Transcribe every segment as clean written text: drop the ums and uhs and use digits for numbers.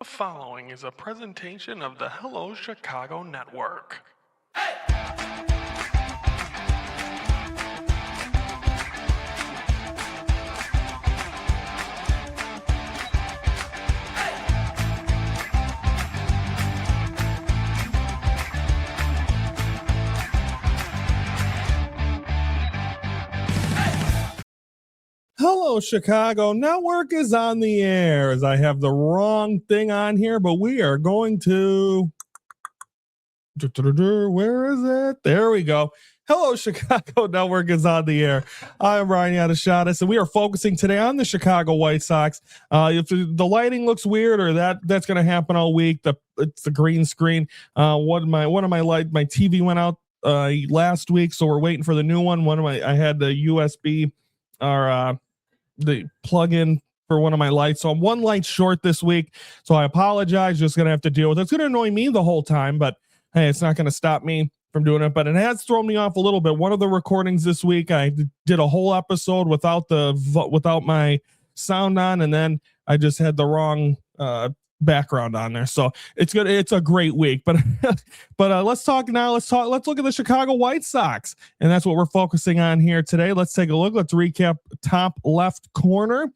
The following is a presentation of the Hello Chicago Network. Hello, Chicago Network is on the air. As I have the wrong thing on here, but we are going to. Where is it? There we go. Hello, Chicago Network is on the air. I'm Ryan Yadashatis, and we are focusing today on the Chicago White Sox. If the lighting looks weird, or that's going to happen all week, it's the green screen. My TV went out last week, so we're waiting for the new one. I had the USB or the plug-in for one of my lights, so I'm one light short this week, so I apologize. Just gonna have to deal with it. It's gonna annoy me the whole time, but hey, it's not gonna stop me from doing it. But it has thrown me off a little bit. One of the recordings this week, I did a whole episode without my sound on, and then I just had the wrong background on there. So it's good. It's a great week, but let's talk now. Let's look at the Chicago White Sox, and that's what we're focusing on here today. Let's take a look. Let's recap top left corner.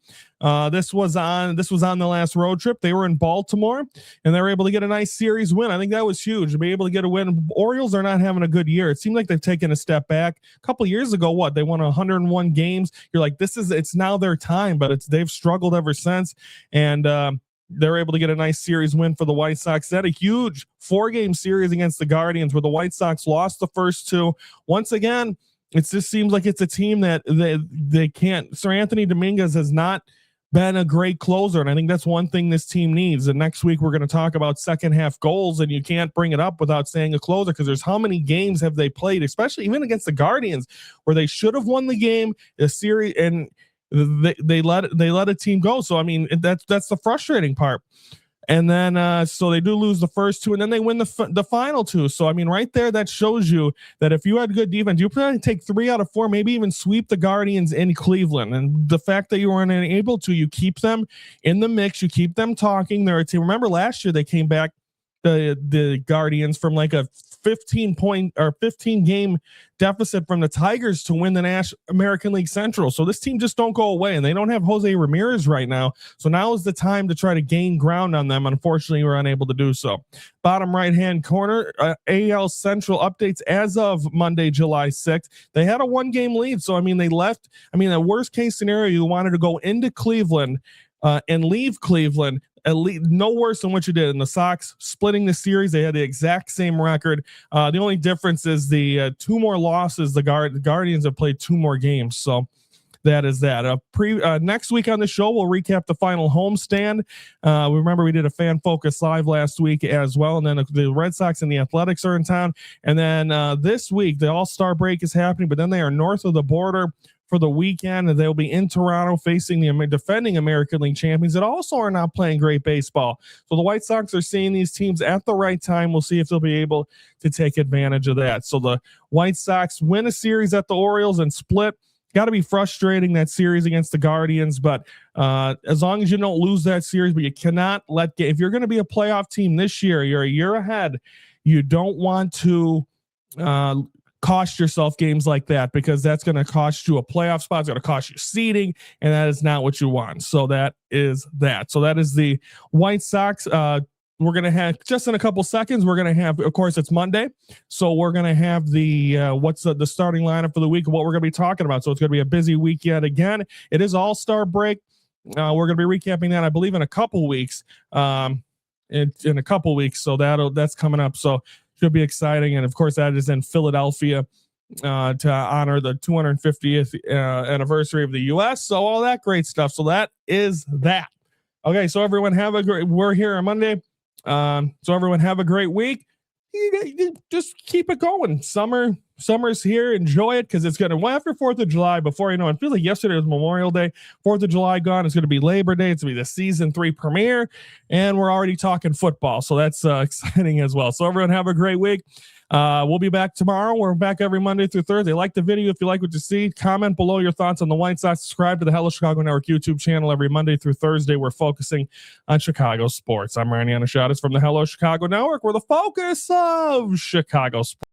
This was on the last road trip. They were in Baltimore, and they were able to get a nice series win. I think that was huge to be able to get a win. Orioles are not having a good year. It seemed like they've taken a step back. A couple years ago, they won 101 games. You're like, it's now their time, but they've struggled ever since. And they're able to get a nice series win for the White Sox. They had a huge 4-game series against the Guardians where the White Sox lost the first two. Once again, it just seems like it's a team that they can't. Sir Anthony Dominguez has not been a great closer, and I think that's one thing this team needs. And next week we're going to talk about second half goals, and you can't bring it up without saying a closer, because there's how many games have they played, especially even against the Guardians, where they should have won the game, the series, and they let a team go. So I mean, that's the frustrating part. And then so they do lose the first two, and then they win the final two. So I mean, right there, that shows you that if you had good defense, you probably take 3 out of 4, maybe even sweep the Guardians in Cleveland. And the fact that you weren't able to, you keep them in the mix, you keep them talking. They're a team. Remember last year they came back, the Guardians, from like a 15 game deficit from the Tigers to win the American League Central. So this team just don't go away, and they don't have Jose Ramirez right now. So now is the time to try to gain ground on them. Unfortunately, we're unable to do so. Bottom right-hand corner, AL Central updates as of Monday, July 6th. They had a 1-game lead. So, I mean, they left. I mean, the worst case scenario, you wanted to go into Cleveland and leave Cleveland at least no worse than what you did. And the Sox splitting the series, they had the exact same record. The only difference is the 2 more losses. The Guardians have played 2 more games. So that is that. Next week on the show, we'll recap the final homestand. Remember, we did a Fan Focus Live last week as well. And then the Red Sox and the Athletics are in town. And then this week, the All-Star break is happening, but then they are north of the border for the weekend, and they'll be in Toronto facing the defending American League champions that also are not playing great baseball. So the White Sox are seeing these teams at the right time. We'll see if they'll be able to take advantage of that. So the White Sox win a series at the Orioles and split. Got to be frustrating, that series against the Guardians, but as long as you don't lose that series, but you cannot if you're going to be a playoff team this year, you're a year ahead. You don't want to cost yourself games like that, because that's going to cost you a playoff spot. It's going to cost you seeding, and that is not what you want. So that is that. So that is the White Sox. We're going to have, just in a couple seconds, we're going to have, of course, it's Monday. So we're going to have the starting lineup for the week of what we're going to be talking about. So it's going to be a busy weekend again. It is All-Star break. We're going to be recapping that, I believe, in a couple weeks. In a couple weeks. So that's coming up. So should be exciting. And of course, that is in Philadelphia to honor the 250th anniversary of the U.S. So all that great stuff. So that is that. Okay, so everyone we're here on Monday. So everyone have a great week. You just keep it going. Summer's here. Enjoy it, because it's going to, after 4th of July, before you know, it feels like yesterday was Memorial Day. 4th of July gone. It's going to be Labor Day. It's going to be the season 3 premiere, and we're already talking football. So that's exciting as well. So everyone have a great week. We'll be back tomorrow. We're back every Monday through Thursday. Like the video if you like what you see. Comment below your thoughts on the White Sox. Subscribe to the Hello Chicago Network YouTube channel every Monday through Thursday. We're focusing on Chicago sports. I'm Randy Anashadas from the Hello Chicago Network. We're the focus of Chicago sports.